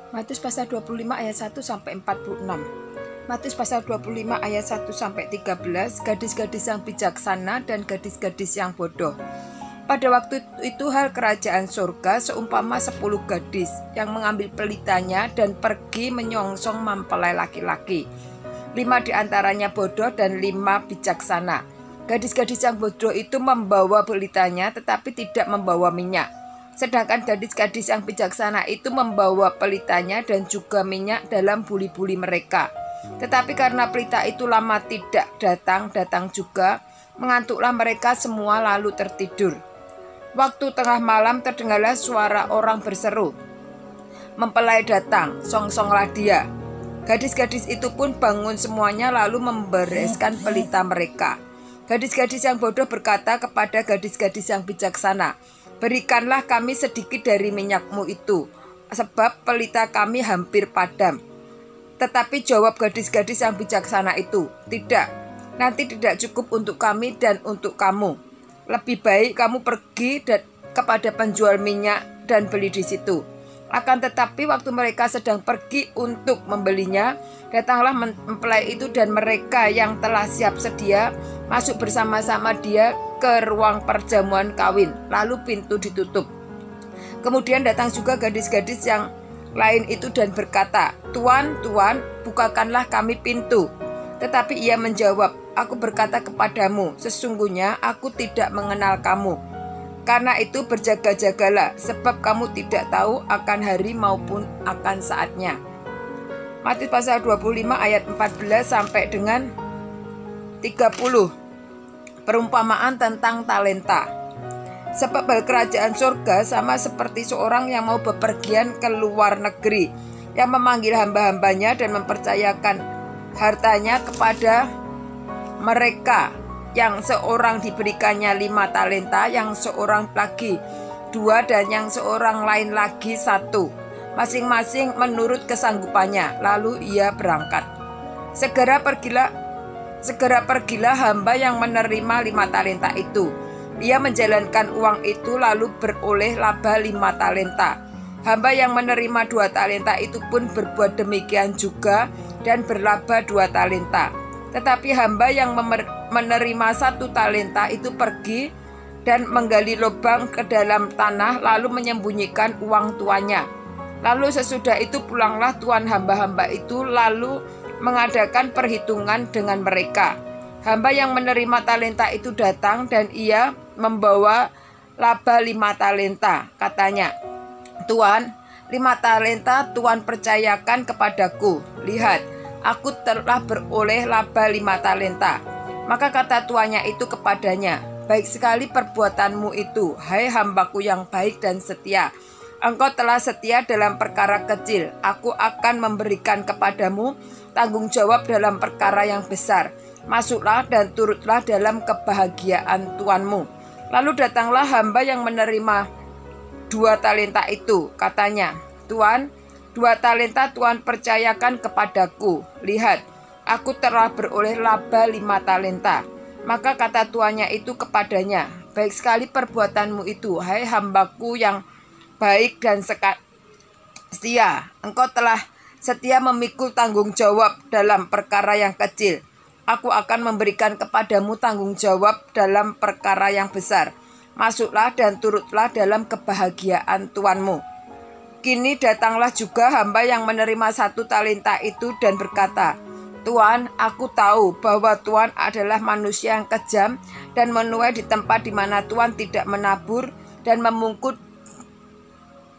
Matius pasal 25 ayat 1 sampai 46. Matius pasal 25 ayat 1 sampai 13, gadis-gadis yang bijaksana dan gadis-gadis yang bodoh. Pada waktu itu hal kerajaan surga seumpama 10 gadis yang mengambil pelitanya dan pergi menyongsong mempelai laki-laki. 5 diantaranya bodoh dan 5 bijaksana. Gadis-gadis yang bodoh itu membawa pelitanya tetapi tidak membawa minyak. Sedangkan gadis-gadis yang bijaksana itu membawa pelitanya dan juga minyak dalam buli-buli mereka. Tetapi karena pelita itu lama tidak datang juga, mengantuklah mereka semua lalu tertidur. Waktu tengah malam terdengarlah suara orang berseru, "Mempelai datang, songsonglah dia." Gadis-gadis itu pun bangun semuanya lalu membereskan pelita mereka. Gadis-gadis yang bodoh berkata kepada gadis-gadis yang bijaksana, "Berikanlah kami sedikit dari minyakmu itu, sebab pelita kami hampir padam." Tetapi jawab gadis-gadis yang bijaksana itu, "Tidak, nanti tidak cukup untuk kami dan untuk kamu. Lebih baik kamu pergi kepada penjual minyak dan beli di situ." Akan tetapi waktu mereka sedang pergi untuk membelinya, datanglah mempelai itu dan mereka yang telah siap sedia masuk bersama-sama dia ke ruang perjamuan kawin, lalu pintu ditutup. Kemudian datang juga gadis-gadis yang lain itu dan berkata, "Tuan, Tuan, bukakanlah kami pintu." Tetapi ia menjawab, "Aku berkata kepadamu, sesungguhnya aku tidak mengenal kamu. Karena itu berjaga-jagalah, sebab kamu tidak tahu akan hari maupun akan saatnya." Matius pasal 25 ayat 14 sampai dengan 30. Perumpamaan tentang talenta. Sebab hal kerajaan surga sama seperti seorang yang mau bepergian ke luar negeri, yang memanggil hamba-hambanya dan mempercayakan hartanya kepada mereka. Yang seorang diberikannya 5 talenta, yang seorang lagi 2, dan yang seorang lain lagi 1, masing-masing menurut kesanggupannya. Lalu ia berangkat. Segera pergilah hamba yang menerima 5 talenta itu. Ia menjalankan uang itu lalu beroleh laba 5 talenta. Hamba yang menerima 2 talenta itu pun berbuat demikian juga dan berlaba 2 talenta. Tetapi hamba yang menerima 1 talenta itu pergi dan menggali lubang ke dalam tanah lalu menyembunyikan uang tuannya. Lalu sesudah itu pulanglah tuan hamba-hamba itu lalu mengadakan perhitungan dengan mereka. Hamba yang menerima talenta itu datang dan ia membawa laba 5 talenta. Katanya, "Tuan, 5 talenta Tuan percayakan kepadaku. Lihat, aku telah beroleh laba 5 talenta." Maka kata tuannya itu kepadanya, "Baik sekali perbuatanmu itu, hai hambaku yang baik dan setia. Engkau telah setia dalam perkara kecil, aku akan memberikan kepadamu tanggung jawab dalam perkara yang besar. Masuklah dan turutlah dalam kebahagiaan tuanmu." Lalu datanglah hamba yang menerima 2 talenta itu. Katanya, "Tuan, 2 talenta Tuan percayakan kepadaku. Lihat, aku telah beroleh laba 5 talenta. Maka kata tuannya itu kepadanya, "Baik sekali perbuatanmu itu, hai hambaku yang baik dan setia. Engkau telah setia memikul tanggung jawab dalam perkara yang kecil. Aku akan memberikan kepadamu tanggung jawab dalam perkara yang besar. Masuklah dan turutlah dalam kebahagiaan tuanmu." Kini datanglah juga hamba yang menerima 1 talenta itu dan berkata, "Tuan, aku tahu bahwa Tuan adalah manusia yang kejam dan menuai di tempat di mana Tuan tidak menabur dan memungkut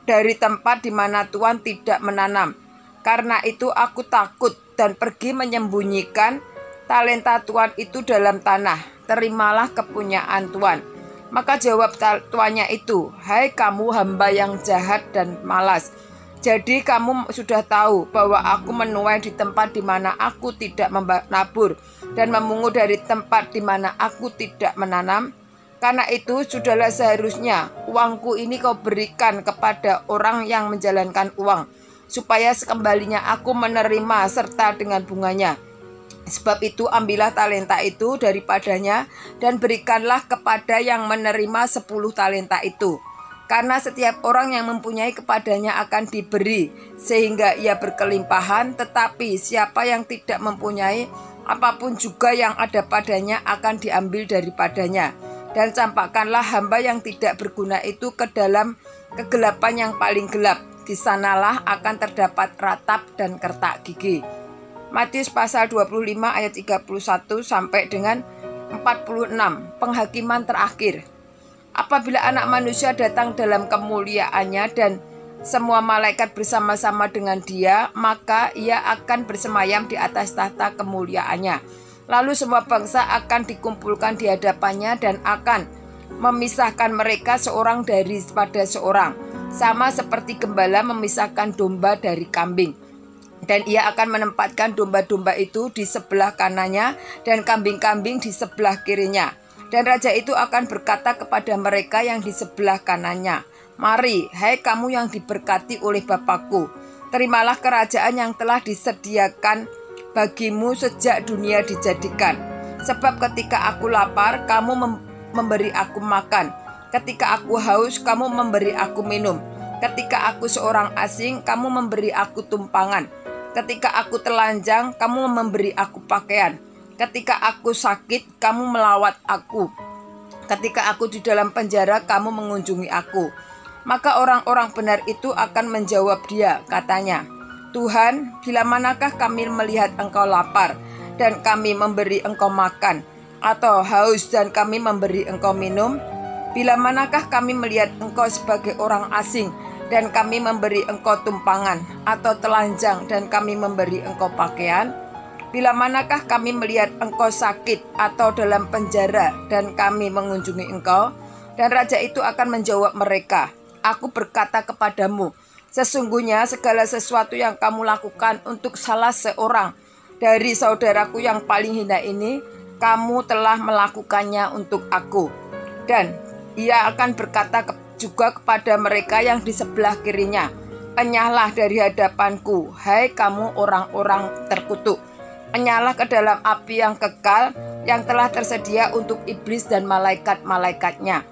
dari tempat di mana Tuan tidak menanam. Karena itu aku takut dan pergi menyembunyikan talenta Tuan itu dalam tanah. Terimalah kepunyaan Tuan." Maka jawab tuannya itu, "Hai kamu hamba yang jahat dan malas. Jadi kamu sudah tahu bahwa aku menuai di tempat di mana aku tidak menabur dan memungut dari tempat di mana aku tidak menanam. Karena itu sudahlah seharusnya uangku ini kau berikan kepada orang yang menjalankan uang, supaya sekembalinya aku menerima serta dengan bunganya. Sebab itu ambillah talenta itu daripadanya dan berikanlah kepada yang menerima 10 talenta itu." Karena setiap orang yang mempunyai kepadanya akan diberi, sehingga ia berkelimpahan. Tetapi siapa yang tidak mempunyai, apapun juga yang ada padanya akan diambil daripadanya. Dan campakkanlah hamba yang tidak berguna itu ke dalam kegelapan yang paling gelap. Di sanalah akan terdapat ratap dan kertak gigi. Matius pasal 25 ayat 31 sampai dengan 46. Penghakiman terakhir. Apabila anak manusia datang dalam kemuliaannya dan semua malaikat bersama-sama dengan dia, maka ia akan bersemayam di atas tahta kemuliaannya. Lalu semua bangsa akan dikumpulkan di hadapannya dan akan memisahkan mereka seorang daripada seorang, sama seperti gembala memisahkan domba dari kambing. Dan ia akan menempatkan domba-domba itu di sebelah kanannya dan kambing-kambing di sebelah kirinya. Dan raja itu akan berkata kepada mereka yang di sebelah kanannya, "Mari, hai kamu yang diberkati oleh Bapakku, terimalah kerajaan yang telah disediakan bagimu sejak dunia dijadikan. Sebab ketika aku lapar, kamu memberi aku makan. Ketika aku haus, kamu memberi aku minum. Ketika aku seorang asing, kamu memberi aku tumpangan. Ketika aku telanjang, kamu memberi aku pakaian. Ketika aku sakit, kamu melawat aku. Ketika aku di dalam penjara, kamu mengunjungi aku." Maka orang-orang benar itu akan menjawab dia, katanya, "Tuhan, bila manakah kami melihat engkau lapar dan kami memberi engkau makan, atau haus dan kami memberi engkau minum? Bila manakah kami melihat engkau sebagai orang asing dan kami memberi engkau tumpangan, atau telanjang dan kami memberi engkau pakaian? Bila manakah kami melihat engkau sakit atau dalam penjara dan kami mengunjungi engkau?" Dan raja itu akan menjawab mereka, "Aku berkata kepadamu, sesungguhnya segala sesuatu yang kamu lakukan untuk salah seorang dari saudaraku yang paling hina ini, kamu telah melakukannya untuk aku." Dan ia akan berkata juga kepada mereka yang di sebelah kirinya, "Enyahlah dari hadapanku, hai kamu orang-orang terkutuk. Enyahlah ke dalam api yang kekal yang telah tersedia untuk iblis dan malaikat-malaikatnya.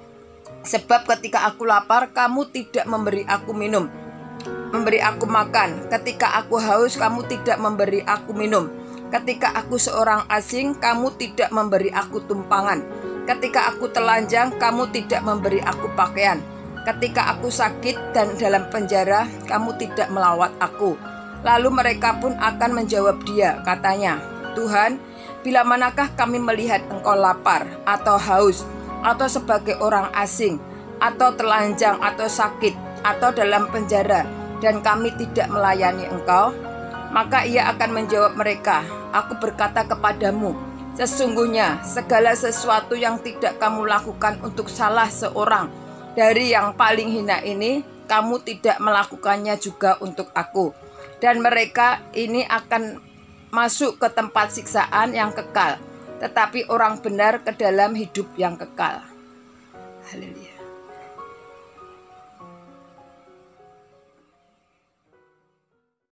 Sebab ketika aku lapar, kamu tidak memberi aku makan. Ketika aku haus, kamu tidak memberi aku minum. Ketika aku seorang asing, kamu tidak memberi aku tumpangan. Ketika aku telanjang, kamu tidak memberi aku pakaian. Ketika aku sakit dan dalam penjara, kamu tidak melawat aku." Lalu mereka pun akan menjawab dia, katanya, "Tuhan, bila manakah kami melihat engkau lapar atau haus, atau sebagai orang asing, atau telanjang atau sakit, atau dalam penjara, dan kami tidak melayani engkau?" Maka ia akan menjawab mereka, "Aku berkata kepadamu, sesungguhnya segala sesuatu yang tidak kamu lakukan untuk salah seorang dari yang paling hina ini, kamu tidak melakukannya juga untuk aku." Dan mereka ini akan masuk ke tempat siksaan yang kekal, tetapi orang benar ke dalam hidup yang kekal. Haleluya.